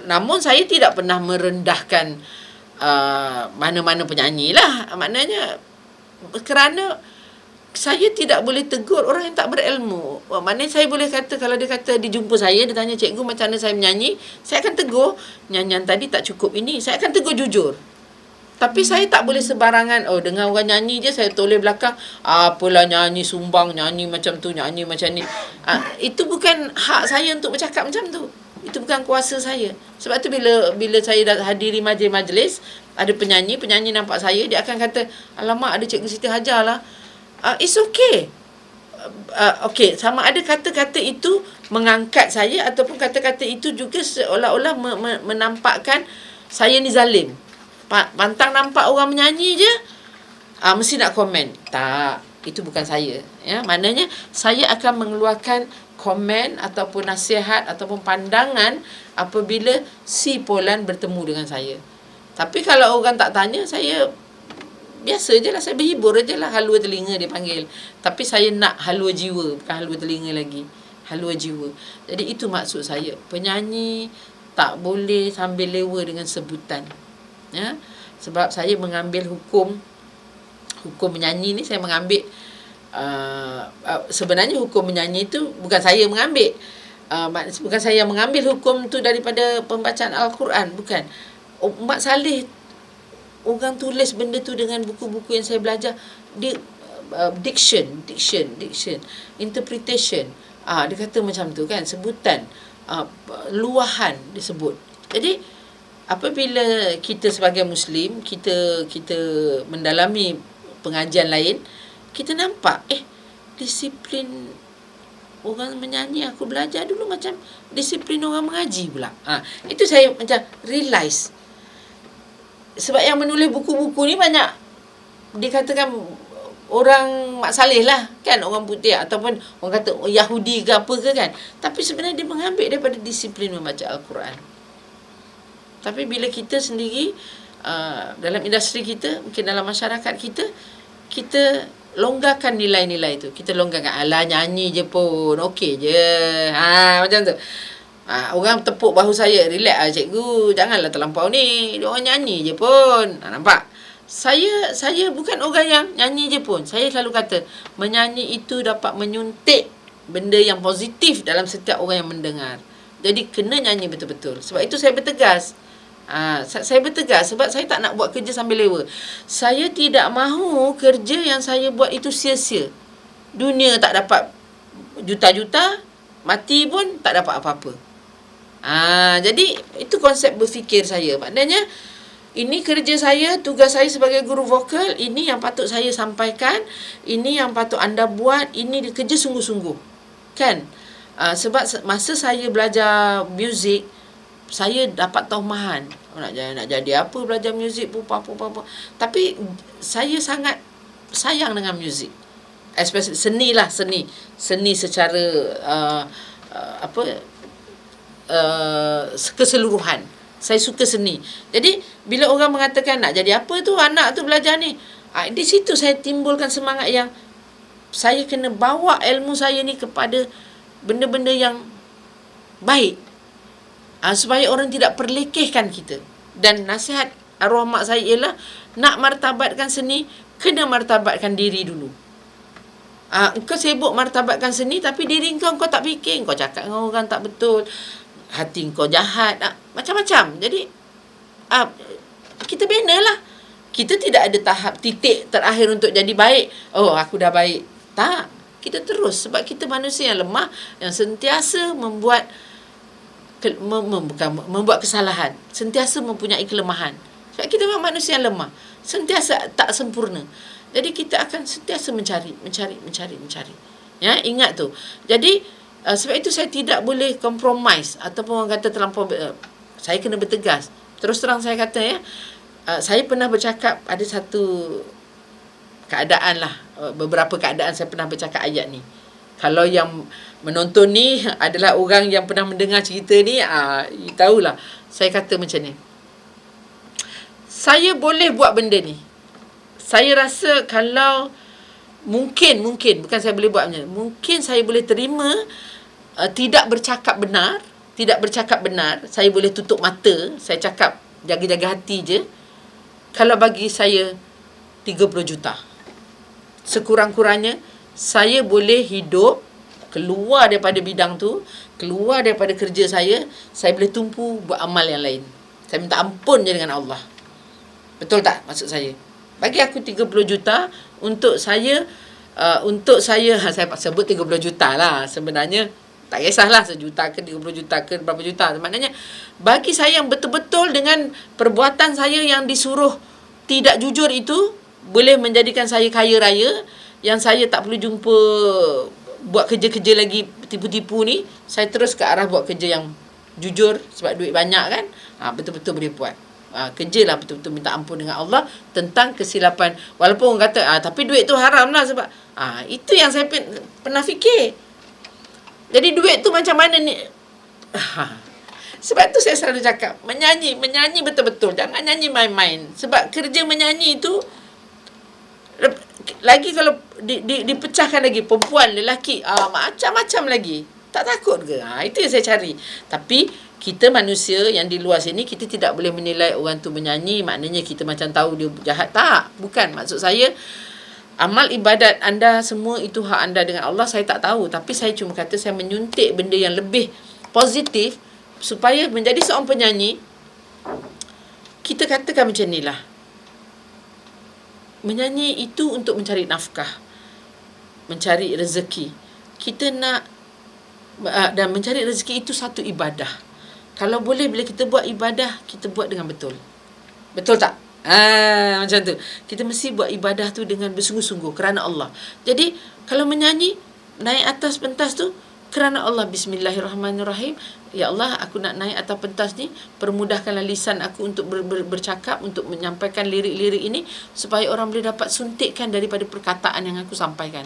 namun saya tidak pernah merendahkan mana-mana penyanyi lah. Maknanya kerana saya tidak boleh tegur orang yang tak berilmu. Maknanya saya boleh kata, kalau dia kata, dia jumpa saya, dia tanya, cikgu macam mana saya menyanyi, saya akan tegur, nyanyian tadi tak cukup ini. Saya akan tegur jujur. Tapi saya tak boleh sebarangan, dengar orang nyanyi je, saya toleh belakang, apalah nyanyi sumbang, nyanyi macam tu, nyanyi macam ni. Itu bukan hak saya untuk bercakap macam tu. Itu bukan kuasa saya. Sebab tu bila saya dah hadiri majlis, ada penyanyi nampak saya, dia akan kata, alamak, ada Cikgu Siti Hajar lah. It's okay. Okay, sama ada kata-kata itu mengangkat saya, ataupun kata-kata itu juga seolah-olah menampakkan saya ni zalim. Pantang nampak orang menyanyi je, mesti nak komen. Tak, itu bukan saya. Ya, maknanya saya akan mengeluarkan komen ataupun nasihat ataupun pandangan apabila si Polan bertemu dengan saya. Tapi kalau orang tak tanya, saya biasa je lah, saya berhibur je lah. Halua telinga dia panggil. Tapi saya nak halua jiwa, bukan halua telinga lagi, halua jiwa. Jadi itu maksud saya. Penyanyi tak boleh sambil lewa dengan sebutan. Ya? Sebab saya mengambil hukum menyanyi ni, saya mengambil sebenarnya hukum menyanyi itu bukan saya mengambil, bukan saya mengambil hukum tu daripada pembacaan Al-Quran, bukan. Mak Saleh orang tulis benda tu dengan buku-buku yang saya belajar. Dia diction, interpretation, dia kata macam tu kan, sebutan, luahan disebut. Jadi apabila kita sebagai Muslim, kita mendalami pengajian lain, kita nampak disiplin orang menyanyi aku belajar dulu macam disiplin orang mengaji pula. Itu saya macam realise. Sebab yang menulis buku-buku ni banyak dikatakan orang Mak Saleh lah kan, orang putih, ataupun orang kata Yahudi ke apa ke kan. Tapi sebenarnya dia mengambil daripada disiplin membaca Al-Quran. Tapi bila kita sendiri dalam industri kita, mungkin dalam masyarakat kita longgarkan nilai-nilai tu. Kita longgarkan, alah nyanyi je pun, okey je. Macam tu. Orang tepuk bahu saya, relax lah cikgu, janganlah terlampau ni, dia orang nyanyi je pun. Nampak? Saya bukan orang yang nyanyi je pun. Saya selalu kata, menyanyi itu dapat menyuntik benda yang positif dalam setiap orang yang mendengar. Jadi kena nyanyi betul-betul. Sebab itu saya bertegas. Saya bertegas sebab saya tak nak buat kerja sambil lewa. Saya tidak mahu kerja yang saya buat itu sia-sia. Dunia tak dapat juta-juta, mati pun tak dapat apa-apa. Jadi itu konsep berfikir saya. Maknanya ini kerja saya, tugas saya sebagai guru vokal, ini yang patut saya sampaikan, ini yang patut anda buat, ini kerja sungguh-sungguh. Kan? Sebab masa saya belajar muzik, saya dapat taumahan nak jadi apa, belajar muzik pun apa. Tapi saya sangat sayang dengan muzik, especially seni secara keseluruhan. Saya suka seni. Jadi bila orang mengatakan nak jadi apa tu, anak tu belajar ni, di situ saya timbulkan semangat yang saya kena bawa ilmu saya ni kepada benda-benda yang baik, supaya orang tidak perlekehkan kita. Dan nasihat arwah mak saya ialah, nak martabatkan seni, kena martabatkan diri dulu. Kau sibuk martabatkan seni, tapi diri kau tak fikir. Kau cakap dengan orang tak betul, hati kau jahat, macam-macam. Jadi kita bina lah. Kita tidak ada tahap titik terakhir untuk jadi baik. Aku dah baik. Tak. Kita terus. Sebab kita manusia yang lemah, yang sentiasa membuat kesalahan, sentiasa mempunyai kelemahan. Sebab kita memang manusia yang lemah, sentiasa tak sempurna. Jadi kita akan sentiasa mencari. Ya, ingat tu. Jadi sebab itu saya tidak boleh compromise, ataupun orang kata terlampau. Saya kena bertegas. Terus terang saya kata ya, saya pernah bercakap, ada satu keadaan lah, beberapa keadaan saya pernah bercakap ayat ni. Kalau yang menonton ni adalah orang yang pernah mendengar cerita ni, tahulah saya kata macam ni. Saya boleh buat benda ni. Saya rasa kalau mungkin bukan saya boleh buat macam ni, mungkin saya boleh terima tidak bercakap benar, tidak bercakap benar, saya boleh tutup mata, saya cakap jaga-jaga hati je. Kalau bagi saya 30 juta. Sekurang-kurangnya saya boleh hidup keluar daripada bidang tu, keluar daripada kerja saya boleh tumpu buat amal yang lain. Saya minta ampun je dengan Allah. Betul tak maksud saya? Bagi aku 30 juta untuk saya saya sebut 30 juta lah. Sebenarnya tak kisahlah sejuta ke 30 juta ke berapa juta. Maknanya bagi saya yang betul-betul dengan perbuatan saya yang disuruh tidak jujur itu boleh menjadikan saya kaya raya, yang saya tak perlu jumpa buat kerja-kerja lagi tipu-tipu ni, saya terus ke arah buat kerja yang jujur sebab duit banyak kan. Betul-betul boleh buat. Kerjalah betul-betul minta ampun dengan Allah tentang kesilapan. Walaupun orang kata tapi duit tu haram lah sebab itu yang saya pernah fikir. Jadi duit tu macam mana ni? Sebab tu saya selalu cakap, menyanyi betul-betul, jangan nyanyi main-main. Sebab kerja menyanyi itu lagi kalau dipecahkan lagi, perempuan, lelaki, macam-macam lagi. Tak takut ke? Itu yang saya cari. Tapi kita manusia yang di luar sini, kita tidak boleh menilai orang tu menyanyi maknanya kita macam tahu dia jahat. Tak, bukan. Maksud saya, amal ibadat anda semua itu hak anda dengan Allah, saya tak tahu. Tapi saya cuma kata saya menyuntik benda yang lebih positif supaya menjadi seorang penyanyi. Kita katakan macam ni lah, menyanyi itu untuk mencari nafkah, mencari rezeki. Kita nak, dan mencari rezeki itu satu ibadah. Kalau boleh bila kita buat ibadah, kita buat dengan betul. Betul tak? Macam tu. Kita mesti buat ibadah tu dengan bersungguh-sungguh kerana Allah. Jadi kalau menyanyi, naik atas pentas tu kerana Allah. Bismillahirrahmanirrahim. Ya Allah, aku nak naik atas pentas ni, permudahkanlah lisan aku untuk bercakap, untuk menyampaikan lirik-lirik ini supaya orang boleh dapat suntikkan daripada perkataan yang aku sampaikan.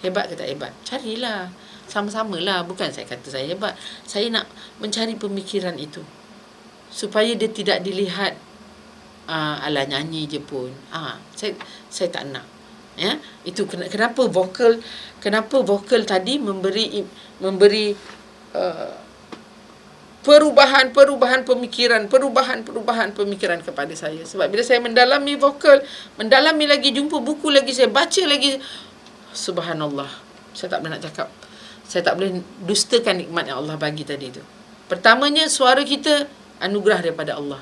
Hebat ke tak hebat? Carilah. Sama-samalah. Bukan saya kata saya hebat. Saya nak mencari pemikiran itu supaya dia tidak dilihat ala nyanyi je pun. Saya tak nak. Ya, itu kenapa vokal tadi memberi perubahan pemikiran kepada saya. Sebab bila saya mendalami vokal, mendalami lagi, jumpa buku lagi, saya baca lagi, subhanallah, saya tak boleh nak cakap, saya tak boleh dustakan nikmat yang Allah bagi tadi tu. Pertamanya, suara kita anugerah daripada Allah.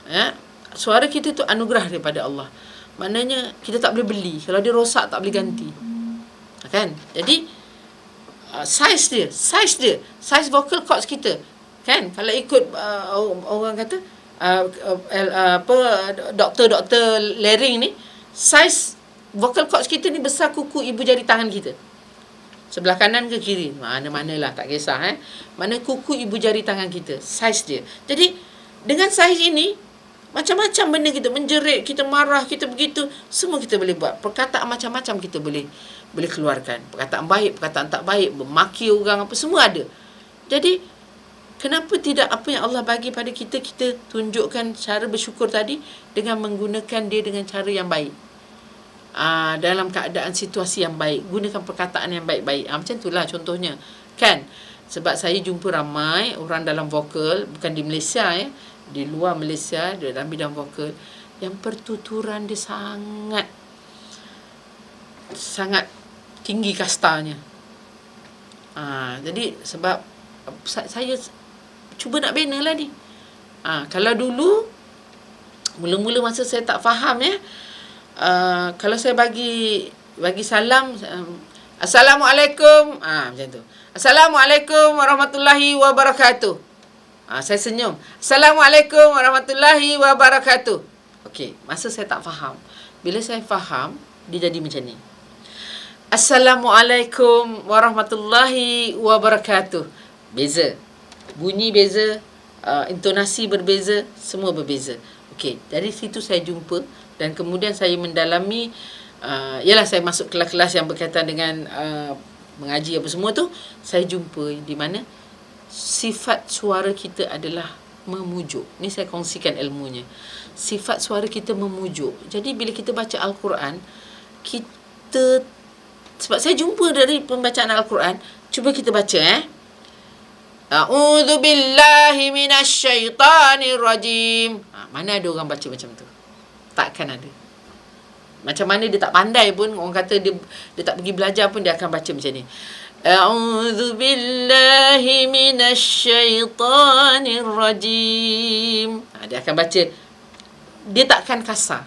Ya, suara kita tu anugerah daripada Allah. Maknanya kita tak boleh beli. Kalau dia rosak tak boleh ganti. Kan? Jadi size vocal cords kita, kan? Kalau ikut orang kata doktor Laring ni, size vocal cords kita ni besar kuku ibu jari tangan kita. Sebelah kanan ke kiri, mana-manalah, tak kisah. Mana kuku ibu jari tangan kita, size dia. Jadi dengan size ini, macam-macam benda kita menjerit, kita marah, kita begitu, semua kita boleh buat. Perkataan macam-macam kita boleh keluarkan. Perkataan baik, perkataan tak baik, memaki orang, apa semua ada. Jadi kenapa tidak apa yang Allah bagi pada kita, kita tunjukkan cara bersyukur tadi dengan menggunakan dia dengan cara yang baik. Dalam keadaan situasi yang baik, gunakan perkataan yang baik-baik. Macam itulah contohnya, kan? Sebab saya jumpa ramai orang dalam vokal, bukan di Malaysia, di luar Malaysia, dalam bidang vokal, yang pertuturan dia sangat tinggi kastanya. Jadi sebab saya cuba nak bina lah ni. Kalau dulu mula-mula masa saya tak faham, kalau saya bagi salam, Assalamualaikum, macam tu. Assalamualaikum warahmatullahi wabarakatuh. Saya senyum. Assalamualaikum warahmatullahi wabarakatuh. Okey, masa saya tak faham. Bila saya faham, dia jadi macam ni. Assalamualaikum warahmatullahi wabarakatuh. Beza. Bunyi beza, intonasi berbeza, semua berbeza. Okey, dari situ saya jumpa dan kemudian saya mendalami, ialah saya masuk kelas-kelas yang berkaitan dengan mengaji apa semua tu, saya jumpa di mana sifat suara kita adalah memujuk. Ni saya kongsikan ilmunya. Sifat suara kita memujuk. Jadi bila kita baca Al-Quran, kita, sebab saya jumpa dari pembacaan Al-Quran, cuba kita baca, A'udzu billahi minasyaitanir rajim. Mana ada orang baca macam tu? Takkan ada. Macam mana dia tak pandai pun, orang kata dia tak pergi belajar pun, dia akan baca macam ni. A'udzu billahi minasyaitanir rajim. Dia akan baca. Dia takkan kasar.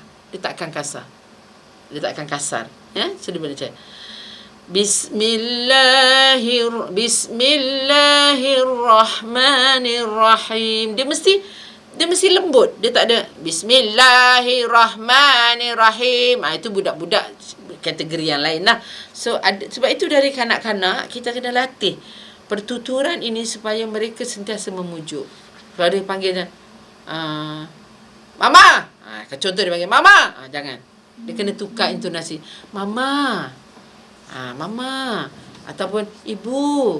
Ya, sudah baca. Bismillahirrahmanirrahim. Dia mesti lembut. Dia tak ada Bismillahirrahmanirrahim. Itu budak-budak kategori yang lain lah. So sebab itu dari kanak-kanak kita kena latih pertuturan ini supaya mereka sentiasa memujuk. Kalau dia panggil Mama, contoh dia panggil Mama, jangan. Dia kena tukar intonasi. Mama. Mama, ataupun Ibu,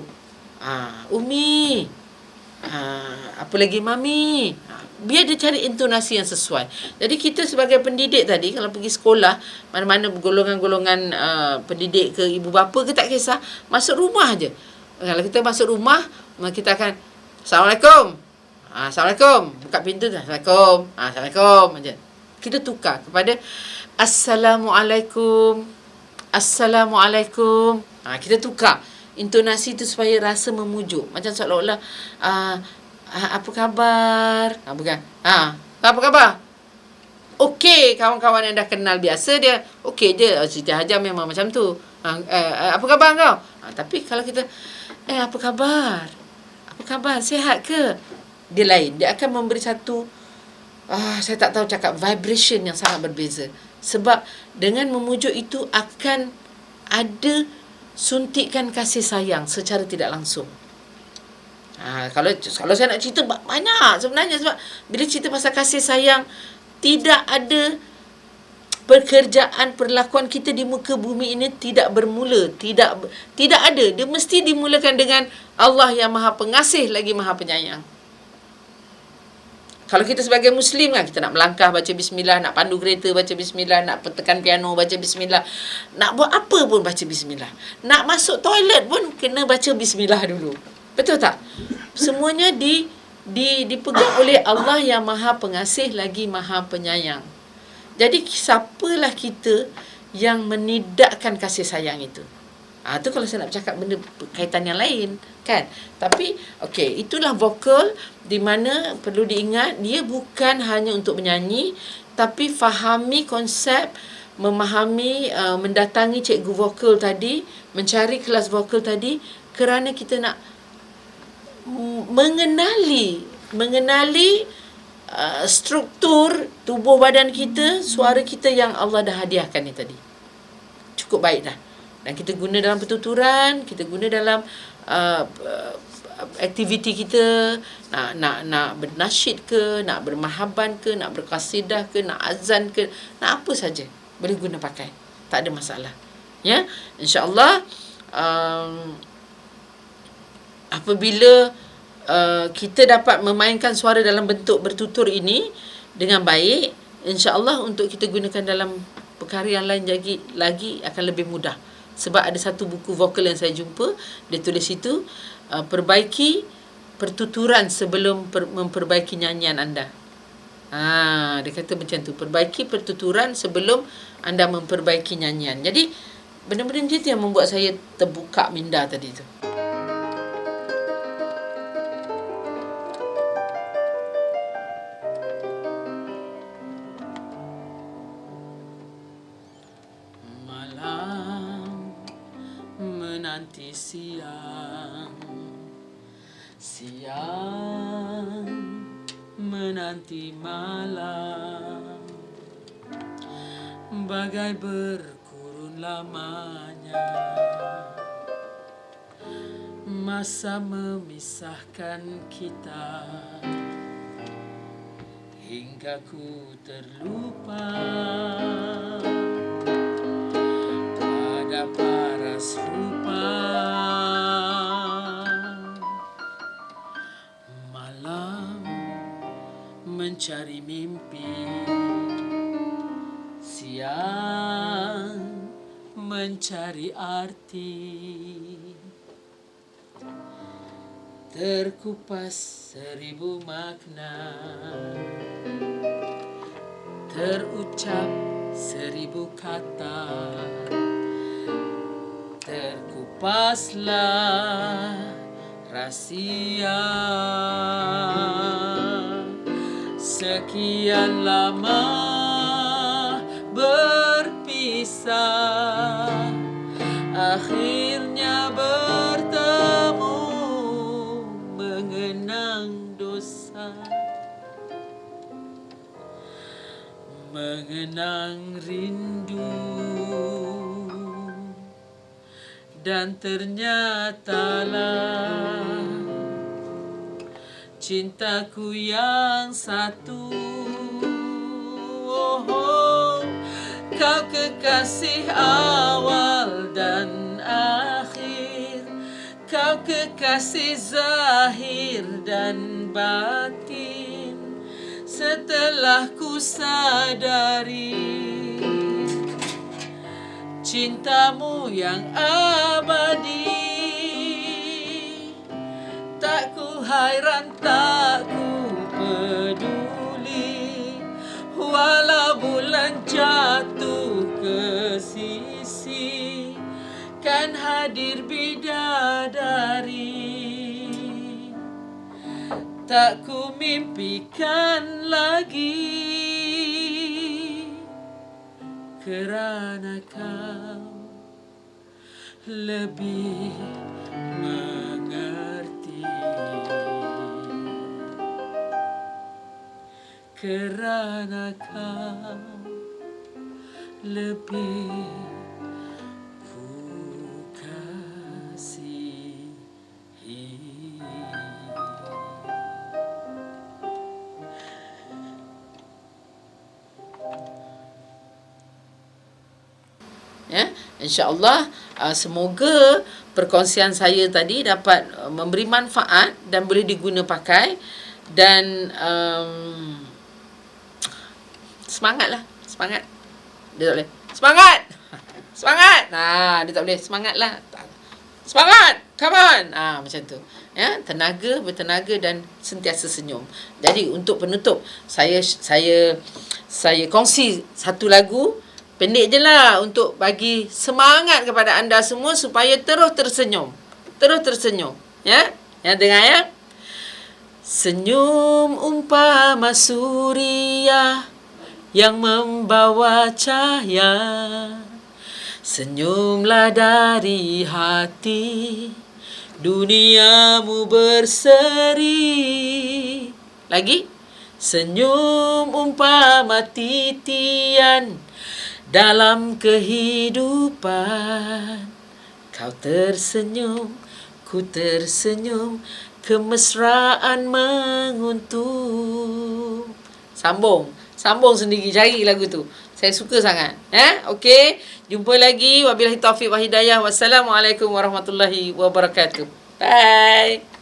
Umi, apa lagi Mami. Biar dia cari intonasi yang sesuai. Jadi kita sebagai pendidik tadi, kalau pergi sekolah, mana-mana golongan-golongan pendidik ke ibu bapa ke, tak kisah, masuk rumah je. Kalau kita masuk rumah, kita akan Assalamualaikum. Assalamualaikum. Buka pintu tu. Assalamualaikum. Assalamualaikum aja. Kita tukar kepada Assalamualaikum. Assalamualaikum. Kita tukar intonasi tu supaya rasa memujuk. Macam seolah-olah apa khabar? Bukan. Apa khabar? Okey, kawan-kawan yang dah kenal biasa dia okey je. Siti Hajar memang macam tu. Apa khabar kau? Tapi kalau kita apa khabar? Apa khabar? Sihat ke? Dia lain. Dia akan memberi satu saya tak tahu cakap vibration yang sangat berbeza. Sebab dengan memujuk itu akan ada suntikan kasih sayang secara tidak langsung. Kalau saya nak cerita banyak sebenarnya, sebab bila cerita pasal kasih sayang, tidak ada pekerjaan perlakuan kita di muka bumi ini tidak bermula, tidak ada. Dia mesti dimulakan dengan Allah yang Maha Pengasih lagi Maha Penyayang. Kalau kita sebagai Muslim kan, kita nak melangkah baca bismillah, nak pandu kereta baca bismillah, nak tekan piano baca bismillah, nak buat apa pun baca bismillah, nak masuk toilet pun kena baca bismillah dulu. Betul tak? Semuanya dipegang oleh Allah yang Maha Pengasih lagi Maha Penyayang. Jadi siapalah kita yang menidakkan kasih sayang itu? Tu kalau saya nak bercakap benda kaitan yang lain kan. Tapi okey, itulah vokal di mana perlu diingat, dia bukan hanya untuk menyanyi, tapi fahami konsep, memahami, mendatangi cikgu vokal tadi, mencari kelas vokal tadi, kerana kita nak mengenali struktur tubuh badan kita, suara kita yang Allah dah hadiahkan ni tadi. Cukup baik dah. Dan kita guna dalam pertuturan, kita guna dalam aktiviti kita, nak bernasyid ke, nak bermahaban ke, nak berqasidah ke, nak azan ke, nak apa saja boleh guna pakai, tak ada masalah. Ya, insya-Allah apabila kita dapat memainkan suara dalam bentuk bertutur ini dengan baik, insya-Allah untuk kita gunakan dalam perkara yang lain lagi akan lebih mudah. Sebab ada satu buku vokal yang saya jumpa, dia tulis itu, perbaiki pertuturan sebelum memperbaiki nyanyian anda. Dia kata macam tu, perbaiki pertuturan sebelum anda memperbaiki nyanyian. Jadi benda-benda macam tu yang membuat saya terbuka minda tadi tu. Menanti siang menanti malam, bagai berkurun lamanya masa memisahkan kita, hingga ku terlupa pada paras rupa. Malam mencari mimpi, siang mencari arti, terkupas 1000 makna, terucap 1000 kata, terkupaslah rahsia. Sekian lama berpisah, akhirnya bertemu, mengenang dosa, mengenang rindu. Dan ternyatalah cintaku yang satu. Oh, kau kekasih awal dan akhir, kau kekasih zahir dan batin. Setelah ku sadari cintamu yang abadi, tak ku hairan, tak ku peduli, walau bulan jatuh ke sisi, kan hadir bidadari. Tak ku mimpikan lagi, kerana kau lebih mengerti, kerana kau lebih ku kasihi. Ya, insya-Allah semoga perkongsian saya tadi dapat memberi manfaat dan boleh diguna pakai. Dan semangatlah, semangat. Dia tak boleh semangat, semangat. Dia tak boleh semangatlah, semangat, come on. Macam tu. Ya, tenaga, bertenaga dan sentiasa senyum. Jadi untuk penutup, saya kongsi satu lagu pendek je lah untuk bagi semangat kepada anda semua supaya terus tersenyum. Terus tersenyum. Ya? Ya, dengar ya. Senyum umpama suria yang membawa cahaya. Senyumlah dari hati, duniamu berseri. Lagi. Senyum umpama titian dalam kehidupan. Kau tersenyum, ku tersenyum, kemesraan menguntung. Sambung sendiri, cari lagu tu. Saya suka sangat. Okey, jumpa lagi. Wabillahi taufiq wa hidayah. Wassalamualaikum warahmatullahi wabarakatuh. Bye.